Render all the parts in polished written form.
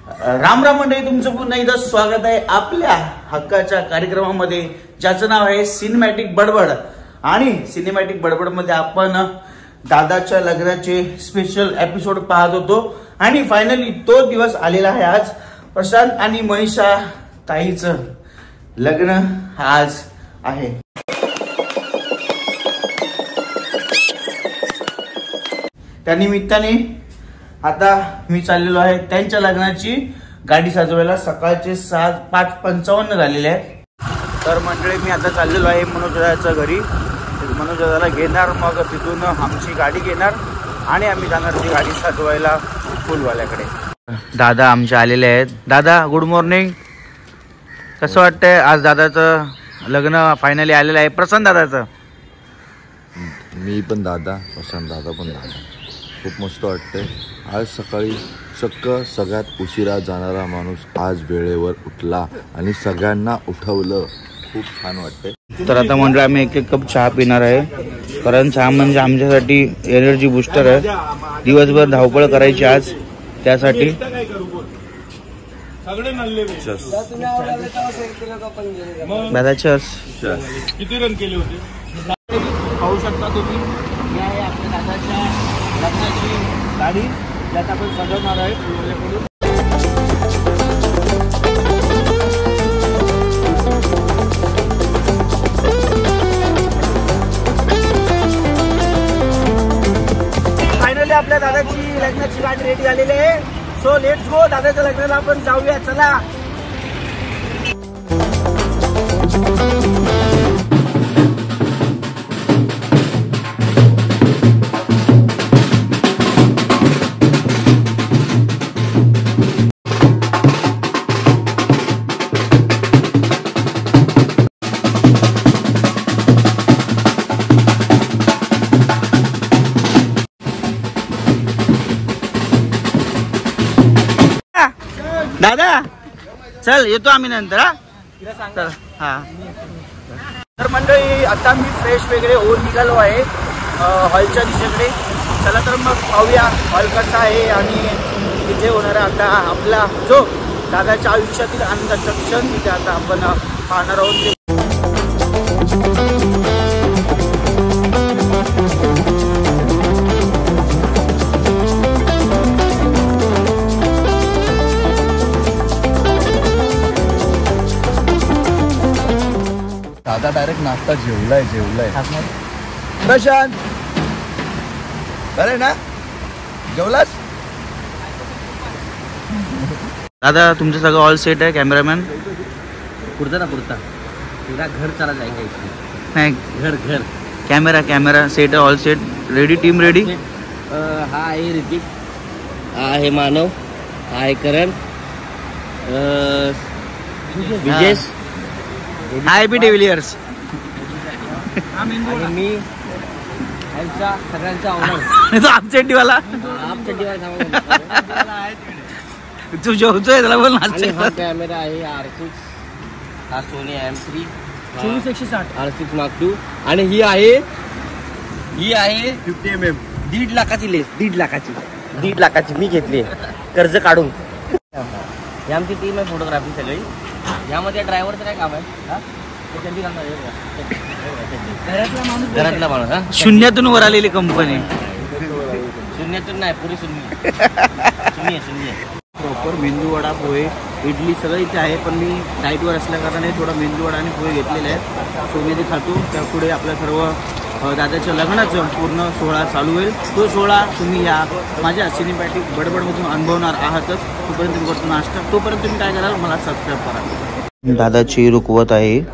राम राम मंडळी, तुमचं पुन्हा एकदा स्वागत आहे आपल्या हक्काच्या कार्यक्रमामध्ये, ज्याचं नाव आहे सिनेमॅटिक बडबड. आणि सिनेमॅटिक बडबड मध्ये आपण दादाच्या लग्नाचे स्पेशल एपिसोड पाहत होतो आणि फायनली तो दिवस आलेला आहे. आज प्रशांत आणि मनीषा ताईचं लग्न आज आहे. त्या निमित्ताने आता मी चाललेलो आहे त्यांच्या लग्नाची गाडी सजवायला. सकाळचे 5:55 झालेले आहेत. तर मंडळी मी आता चाललेलो आहे मनोज दादाच्या घरी. मनोज दादाला घेणार, मग तिथून आमची गाडी घेणार आणि आम्ही जाणार ती गाडी सजवायला फुलवाल्याकडे. दादा आमचे आलेले आहेत. दादा गुड मॉर्निंग. कसं वाटतंय आज दादाचं लग्न फायनली आलेलं आहे? प्रशांत दादाचं. मी पण दादा, प्रशांत दादा पण दादा. खूप मस्त वाटतंय. आज सकाळी चक्क सगळ्यात उशिरा जाणारा माणूस आज वेळेवर उठला आणि सगळ्यांना उठवलं. खूप छान वाटतंय. तर आता मंडळी आम्ही एक कप चहा पिणार आहे, कारण चहा म्हणजे आमच्यासाठी एनर्जी बुस्टर आहे. दिवसभर धावपळ करायची आज, त्यासाठी. दादा चर्स. किती रन केले होते पाहू शकता तुम्ही. ही आहे आपल्या दादाच्या लग्नाची गाडी, ज्यात आपण सजवणार आहे फुलवाल्याकडून. फायनली आपल्या दादाची लग्नाची गाडी रेडी झालेली आहे. So let's go. दादाच्या लग्नाला आपण जाऊया, चला. दादा चल, येतो आम्ही नंतर. हा तर मंडळी आता मी फ्रेश वगैरे होऊन निघालो आहे हॉलच्या दिशेकडे. चला तर मग पाहूया हॉल कसा आहे आणि तिथे होणारा आता आपला जो दादाच्या आयुष्यातील आनंदाचा क्षण तिथे आता आपण पाहणार आहोत. दादा डायरेक्ट नाश्ता जेवलाय. प्रशांत बरं ना, जेवलास? दादा तुमचं सगळं ऑल सेट आहे. कॅमेरामॅन पुरता पूरा घर चला जाएगा इसमें. नाही, घर camera set, all set ready, team ready. हा आहे ऋतिक, हा आहे मानव, हा आहे करण, विजेश, हाय बी डिव्हिलियर्स आणि मी यांचा सगळ्यांचा ऑनर. आमच्या टीवाला तू जेवतोय त्याला बोल. हा कॅमेरा आहे R6, हा Sony M3 24-160 R6 Mark II. आणि ही आहे 50 mm 1.5 लाखाची लेस. 1.5 लाखाची मी घेतली कर्ज काढून. ही आमची टीम आहे फोटोग्राफी सगळी. यामध्ये ड्रायव्हरचं काय काम आहे? घरातला माणूस हा. शून्यातून वर आलेली कंपनी. शून्यातून नाही, पुरी शून्य. प्रॉपर मेंदू वडा, पोहे, इडली सगळं इथे आहे. पण मी डाईटवर असल्या कारणाने थोडा मेंदू वडा आणि पोहे घेतलेले आहेत. सो मी ते खातो. त्यापुढे आपलं सर्व दादाच्या लग्नाचं पूर्ण सोहळा चालू होईल. तो सोहळा तुम्ही या माझ्या सिनेमॅटिक बडबडमधून अनुभवणार आहातच. तोपर्यंत मी करतो नाश्ता. तोपर्यंत तुम्ही काय कराल, मला सबस्क्राईब करा. दादाची रुकवत आहे.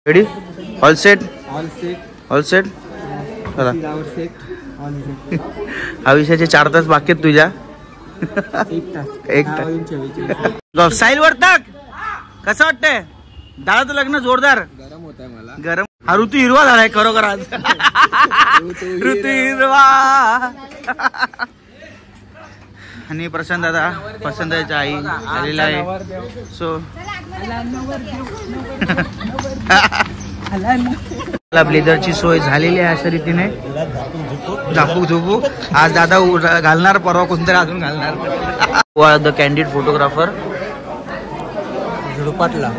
रेडी? All set. चला. आयुष्याचे 4 तास बाकी आहेत तुझ्या. 1 तास साईल वर टाक. कसं वाटतंय दादाचं लग्न? जोरदार. गरम होत आहे मला. गरम. हा ऋतू हिरवा झालाय खरोखर आज. ऋतू हिरवा. आणि प्रशांत दादाच्या आई आलेला आहे. सो ब्लेझरची सोय झालेली आहे अशा रीतीने. झापू झोपू आज दादा घालणार, परवा कोणतरी अजून घालणार. द कॅन्डिड फोटोग्राफर झुडपाटला.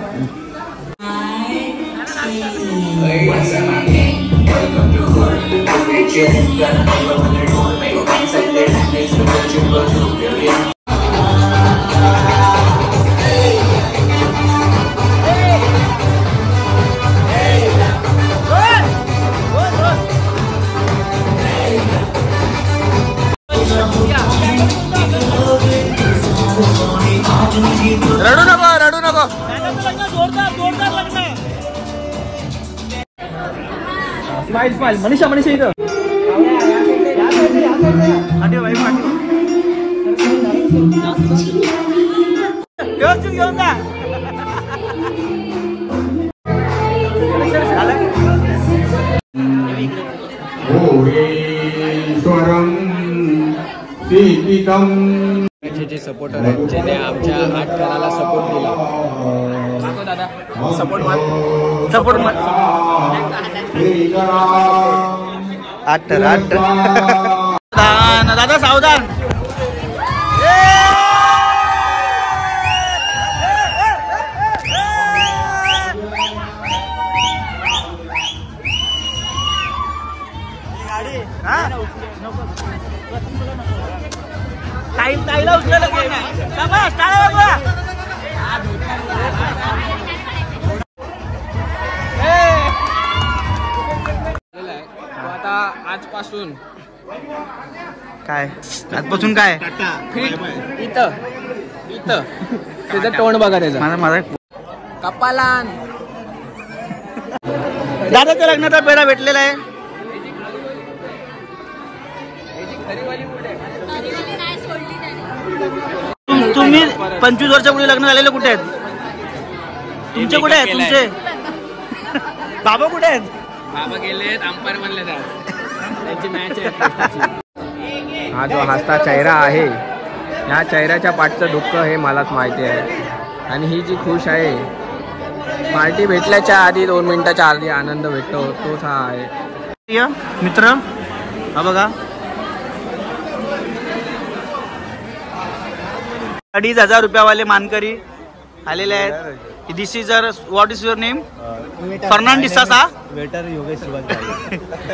रडू नको. स्माइल मनीषा इथं व्यवस्थित घेऊन जा. जे सपोर्टर आहेत ज्याने आमच्या आटकराला सपोर्ट दिला. दादा सपोर्ट दादा सावधान. ताईला उचललं कोण नाही. आता आजपासून काय आजपासून काय इथं त्याचं तोंड बघा. त्याचं माझा कपालान दादाच्या लग्नाचा पेढा भेटलेला आहे. तुम्ही 25 वर्षापूर्वी लग्न झालेले कुठे आहेत? तुमचे कुठे आहेत? तुमचे बाबा कुठे आहेत? बाबा गेलेत अंपायर बनले त्यांची मॅच आहे. हा जो हसता चेहरा आहे, ह्या चेहऱ्याच्या पाठचं दुःख हे मलाच माहिती आहे. आणि ही जी खुश आहे, पार्टी भेटल्याच्या आधी 2 मिनिटाच्या आधी आनंद भेटतो, तोच हा आहे. मित्र हा बघा 2,500 रुपयावाले मानकरी आलेले आहेत. This is what is your name? Fernandes सा waiter Yogesh Shivaji.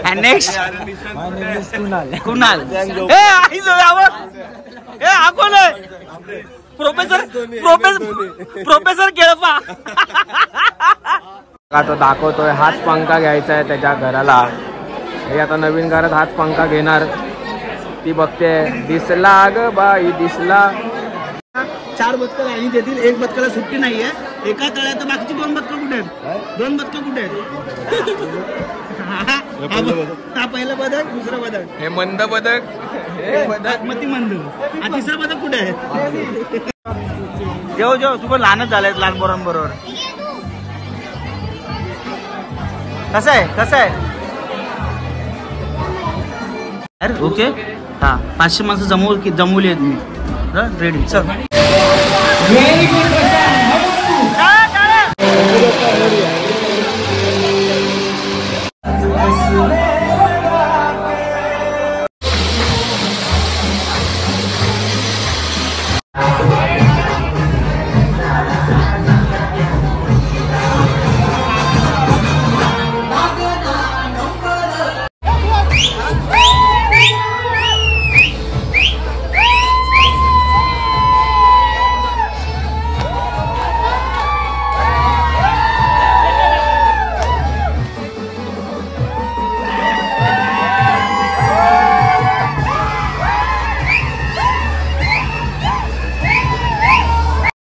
And next my name is Kunal. हा कोण आहे? प्रोफेसर केळपा. तो दाखवतोय हाच पंखा घ्यायचा आहे त्याच्या घराला. हे आता नवीन घरात हाच पंखा घेणार. ती बघते, दिसला ग बाई दिसला. 4 बदकं आणि त्यातील 1 बदकाला सुट्टी नाहीये. एका तळ्यात बाकीची 2 बदकं कुठे आहेत? 2 बदकं कुठे आहेत? हा पहिला बदक, दुसरा बदक, हे मंद बदक, बागमती मंद, आणि तिसरा बदक कुठे आहे? जेव तू पण लहानच झालाय लहान पोरांबरोबर. कसं आहे अरे ओके. हा 500 माणसं जमवली आहेत मी. रेडी चल.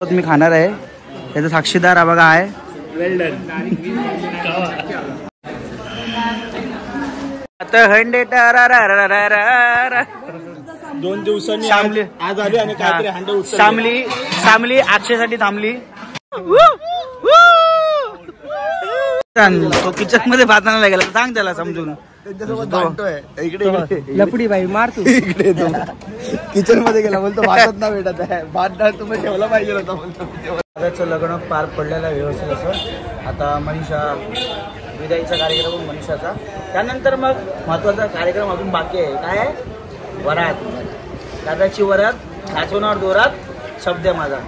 मी खाणार आहे त्याचा साक्षीदार बघा आहे. आता हंडे 2 दिवसांनी आज आली आणि काहीतरी हंडे उचलले. शामली अक्षयसाठी थांबली. तो किचन मध्ये भात आणायला गेला. सांग त्याला समजून. त्यांच्यासोबत भांडतोय. इकडे लपडी बाई मार तू. इकडे तो किचन मध्ये गेला, बोलतो भातच ना भेटत आहे, भात डाळ तुम्ही ठेवला पाहिजे होता बोलतो. दादाचं लग्न पार पडलेलं आहे व्यवस्थित असं. आता मनीषा विदाईचा कार्यक्रम मनीषाचा, त्यानंतर मग महत्वाचा कार्यक्रम अजून बाकी आहे. काय आहे? वरात. दादाची वरात, नाचवणार दोरात, शब्द माझा.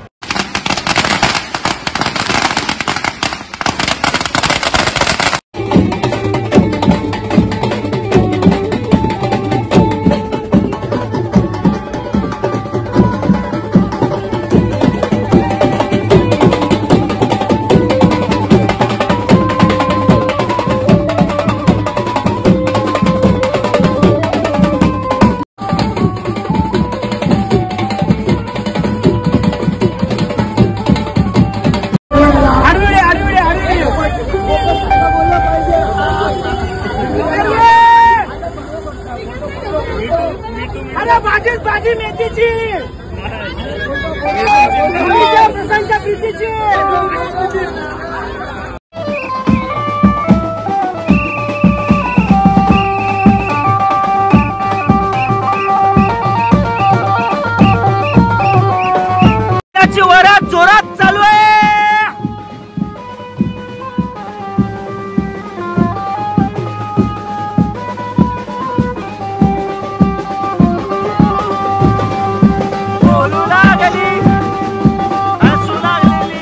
वरात जोरात चालू आहे. बोलू लागली, हसू लागलेली.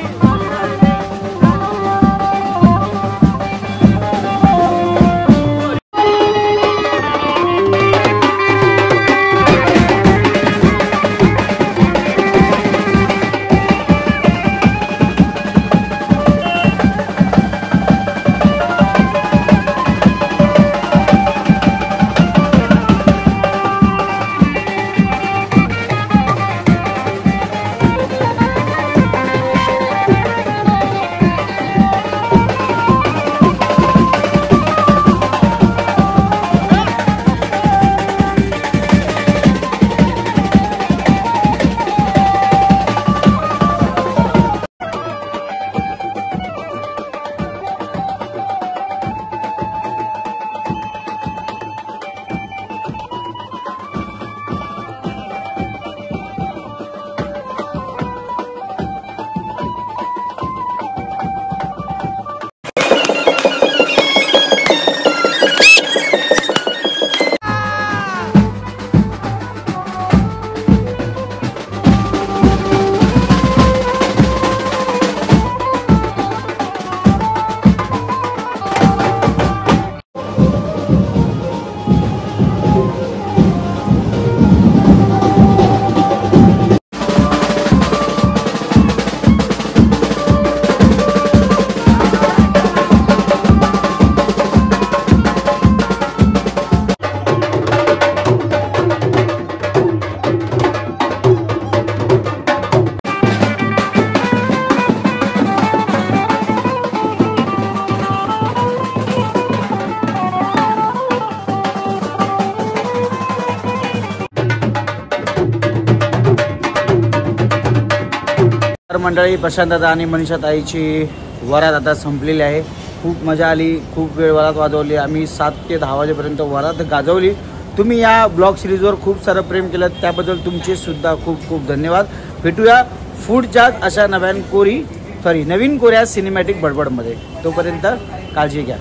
मंडळी, प्रशांत दादा आणि मनीषा ताईची वरात आता संपलेली आहे. खूप मजा आली, खूप वेळ वरात वाजवली. आम्ही 7 ते 10 वाजेपर्यंत वरात गाजवली. तुम्ही या ब्लॉग सिरीजवर खूप सारं प्रेम केलं, त्याबद्दल तुमचे सुद्धा खूप खूप धन्यवाद. भेटूया पुढच्याच अशा नवीन कोऱ्या सिनेमॅटिक बडबडमध्ये. तोपर्यंत काळजी घ्या.